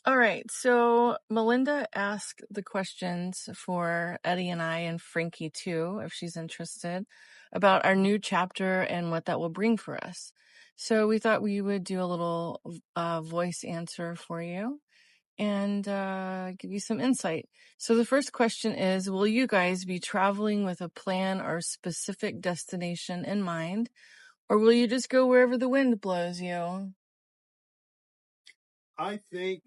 All right. So Melinda asked the questions for Eddie and I and Frankie too, if she's interested, about our new chapter and what that will bring for us. So we thought we would do a little voice answer for you and give you some insight. So the first question is, will you guys be traveling with a plan or specific destination in mind, or will you just go wherever the wind blows you? I think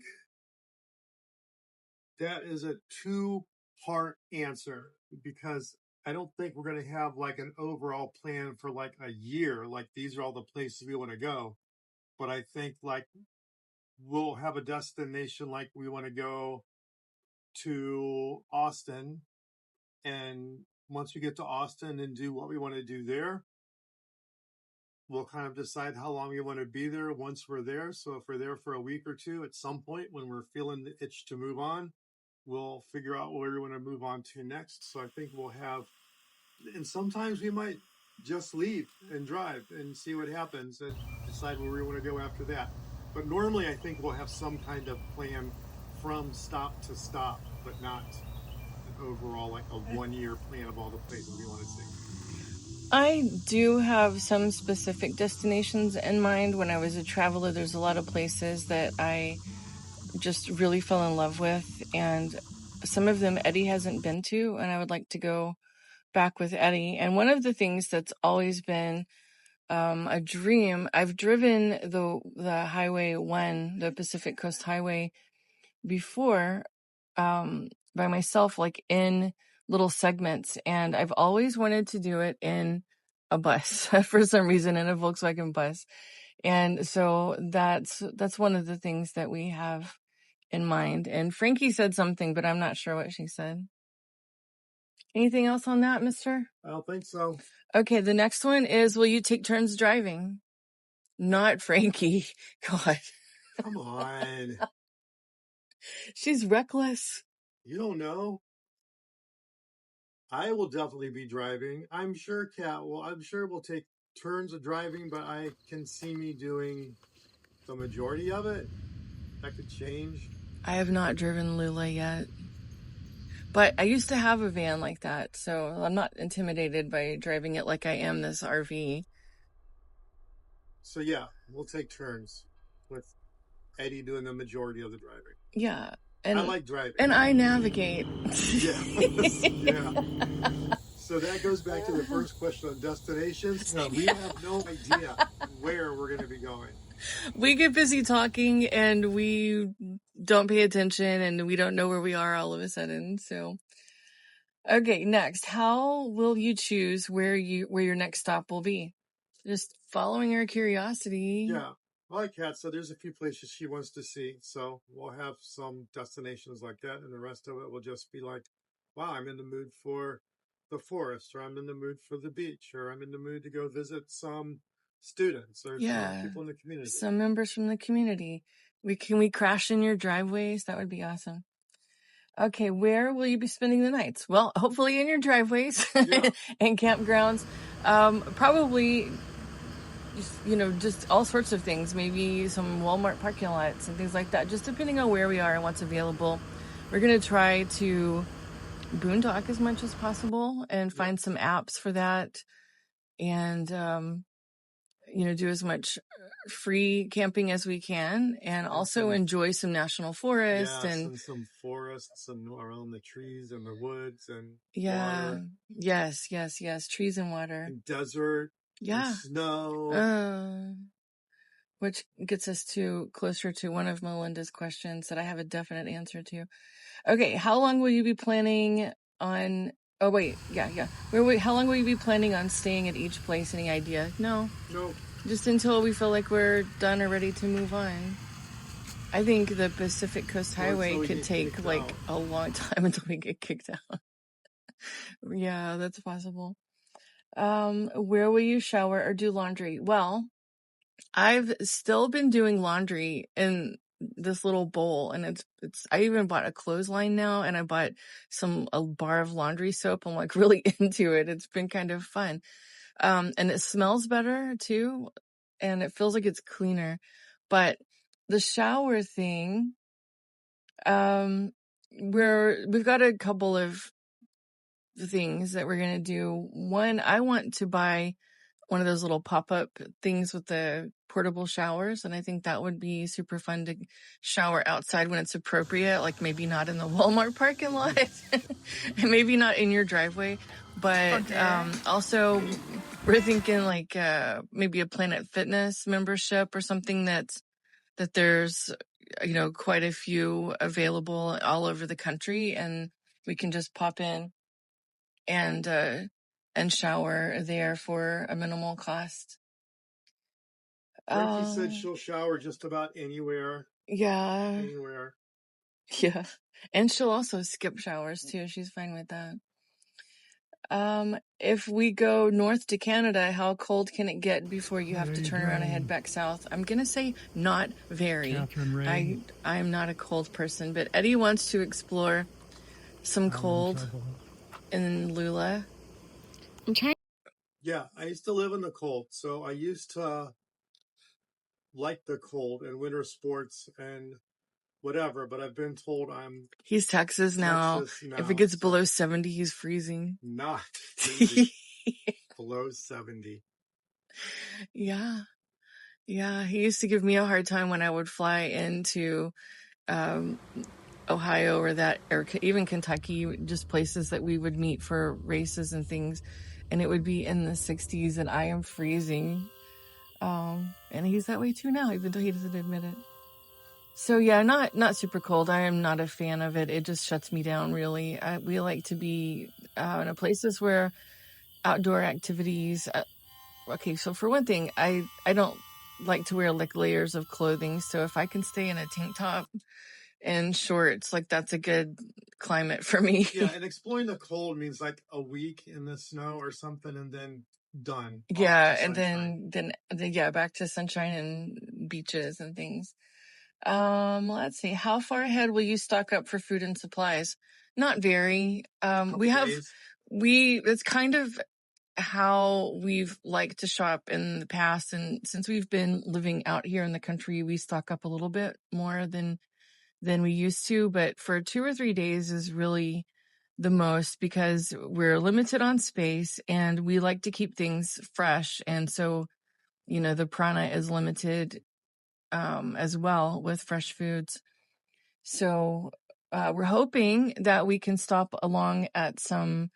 that is a two-part answer because I don't think we're going to have like an overall plan for like a year. Like these are all the places we want to go. But I think like we'll have a destination like we want to go to Austin. And once we get to Austin and do what we want to do there, we'll kind of decide how long we want to be there once we're there. So if we're there for a week or two, at some point when we're feeling the itch to move on, we'll figure out where we want to move on to next. So I think we'll have, and sometimes we might just leave and drive and see what happens and decide where we want to go after that. But normally I think we'll have some kind of plan from stop to stop, but not an overall like a 1 year plan of all the places we want to see. I do have some specific destinations in mind. When I was a traveler, there's a lot of places that I just really fell in love with, and some of them Eddie hasn't been to, and I would like to go back with Eddie. And one of the things that's always been a dream, I've driven the Highway 1, the Pacific Coast Highway, before by myself, like in little segments, and I've always wanted to do it in a bus for some reason, in a Volkswagen bus. And so that's one of the things that we have in mind. And Frankie said something, but I'm not sure what she said. Anything else on that, mister? I don't think so. Okay, the next one is, will you take turns driving? Not Frankie. God. Come on. She's reckless. You don't know. I will definitely be driving. I'm sure we'll take turns of driving, but I can see me doing the majority of it. That could change. I have not driven Lula yet, but I used to have a van like that, so I'm not intimidated by driving it like I am this RV. So yeah, we'll take turns with Eddie doing the majority of the driving. Yeah. And I like driving. And I navigate. Yeah. So that goes back to the first question on destinations. We have no idea where we're going to be going. We get busy talking and we don't pay attention and we don't know where we are all of a sudden. So, okay, next, how will you choose where your next stop will be? Just following our curiosity. Yeah. Like Kat said, there's a few places she wants to see. So we'll have some destinations like that. And the rest of it will just be like, wow, I'm in the mood for the forest, or I'm in the mood for the beach, or I'm in the mood to go visit some students or some people in the community. Some members from the community. Can we crash in your driveways? That would be awesome. Okay, where will you be spending the nights? Well, hopefully in your driveways and campgrounds. Probably, just all sorts of things. Maybe some Walmart parking lots and things like that, just depending on where we are and what's available. We're going to try to boondock as much as possible and find some apps for that, and do as much free camping as we can, and also enjoy some national forest and some forests and around the trees and the woods and water. Yes, trees and water and desert, and snow. Which gets us closer to one of Melinda's questions that I have a definite answer to. Okay, how long will you be planning on? Oh wait, yeah. How long will you be planning on staying at each place? Any idea? No. Just until we feel like we're done or ready to move on. I think the Pacific Coast Highway could take like a long time until we get kicked out. Yeah, that's possible. Where will you shower or do laundry? Well, I've still been doing laundry in this little bowl, and I even bought a clothesline now, and I bought a bar of laundry soap. I'm like really into it. It's been kind of fun. And it smells better too, and it feels like it's cleaner. But the shower thing, We've got a couple of things that we're gonna do. One, I want to buy one of those little pop-up things with the portable showers, and I think that would be super fun to shower outside when it's appropriate, like maybe not in the Walmart parking lot and maybe not in your driveway, but also we're thinking like maybe a Planet Fitness membership or something that there's quite a few available all over the country, and we can just pop in and shower there for a minimal cost. Frankie said she'll shower just about anywhere. Yeah. Anywhere. Yeah. And she'll also skip showers too. She's fine with that. If we go north to Canada, how cold can it get before you have to turn around and head back south? I'm gonna say not very. I'm not a cold person, but Eddie wants to explore some cold in Lula. I'm trying. Yeah, I used to live in the cold, so I used to like the cold and winter sports and whatever, but I've been told he's Texas now. If it gets below 70, he's freezing. Not freezing. Below 70. Yeah. Yeah, he used to give me a hard time when I would fly into Ohio or even Kentucky, just places that we would meet for races and things, and it would be in the 60s and I am freezing. And he's that way too now, even though he doesn't admit it. So yeah, not super cold. I am not a fan of it. It just shuts me down, really. We like to be in places where outdoor activities. Okay, so for one thing, I don't like to wear like layers of clothing. So if I can stay in a tank top and shorts, like that's a good climate for me. Yeah, and exploring the cold means like a week in the snow or something, and then done. Yeah, and then yeah, back to sunshine and beaches and things. Let's see. How far ahead will you stock up for food and supplies? Not very. It's kind of how we've liked to shop in the past, and since we've been living out here in the country, we stock up a little bit more than we used to, but for 2 or 3 days is really the most because we're limited on space and we like to keep things fresh, and so the prana is limited as well with fresh foods. So we're hoping that we can stop along at some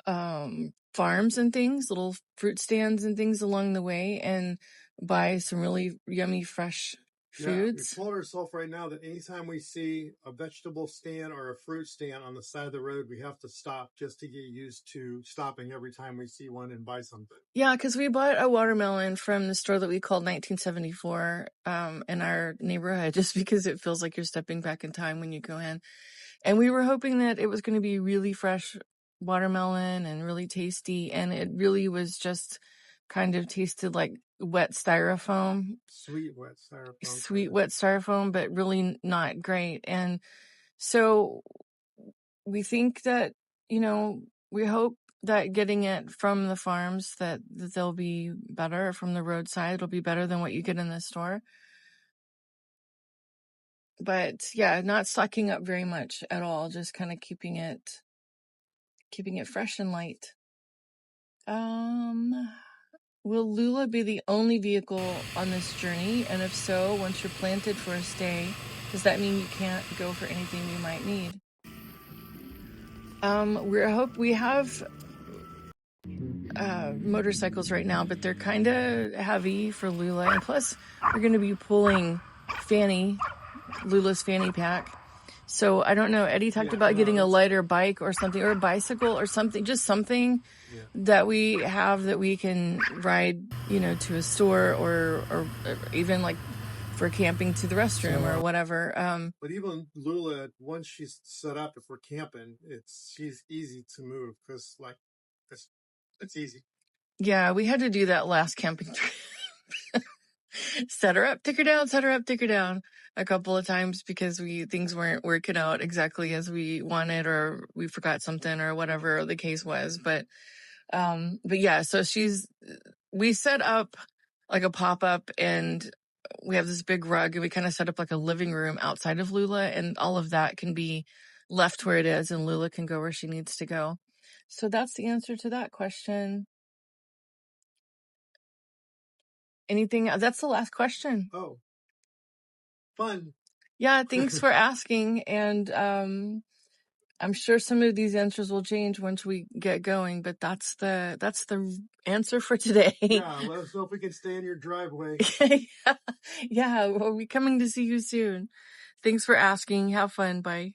farms and things, little fruit stands and things along the way, and buy some really yummy fresh foods. Yeah, we told ourselves right now that anytime we see a vegetable stand or a fruit stand on the side of the road, we have to stop just to get used to stopping every time we see one and buy something. Yeah, because we bought a watermelon from the store that we called 1974 in our neighborhood, just because it feels like you're stepping back in time when you go in. And we were hoping that it was going to be really fresh watermelon and really tasty, and it really was just kind of tasted like wet styrofoam. Sweet wet styrofoam. Sweet wet styrofoam, but really not great. And so we think that, we hope that getting it from the farms that they'll be better, from the roadside, it'll be better than what you get in the store. But yeah, not stocking up very much at all, just kind of keeping it fresh and light. Will Lula be the only vehicle on this journey? And if so, once you're planted for a stay, does that mean you can't go for anything you might need? We have motorcycles right now, but they're kind of heavy for Lula. And plus, we're going to be pulling Lula's fanny pack. So I don't know. Eddie talked about getting a lighter bike or something, or a bicycle or something, just something that we have that we can ride, to a store or even like for camping to the restroom or whatever. But even Lula, once she's set up, if we're camping, she's easy to move because like it's easy. Yeah, we had to do that last camping trip. Set her up, take her down a couple of times because things weren't working out exactly as we wanted, or we forgot something or whatever the case was. But yeah, so we set up like a pop-up, and we have this big rug, and we kind of set up like a living room outside of Lula, and all of that can be left where it is, and Lula can go where she needs to go. So that's the answer to that question. Anything? That's the last question. Oh, fun. Yeah, thanks for asking. And I'm sure some of these answers will change once we get going, but that's the answer for today. Yeah, let us know if we can stay in your driveway. Yeah, we'll be coming to see you soon. Thanks for asking. Have fun. Bye.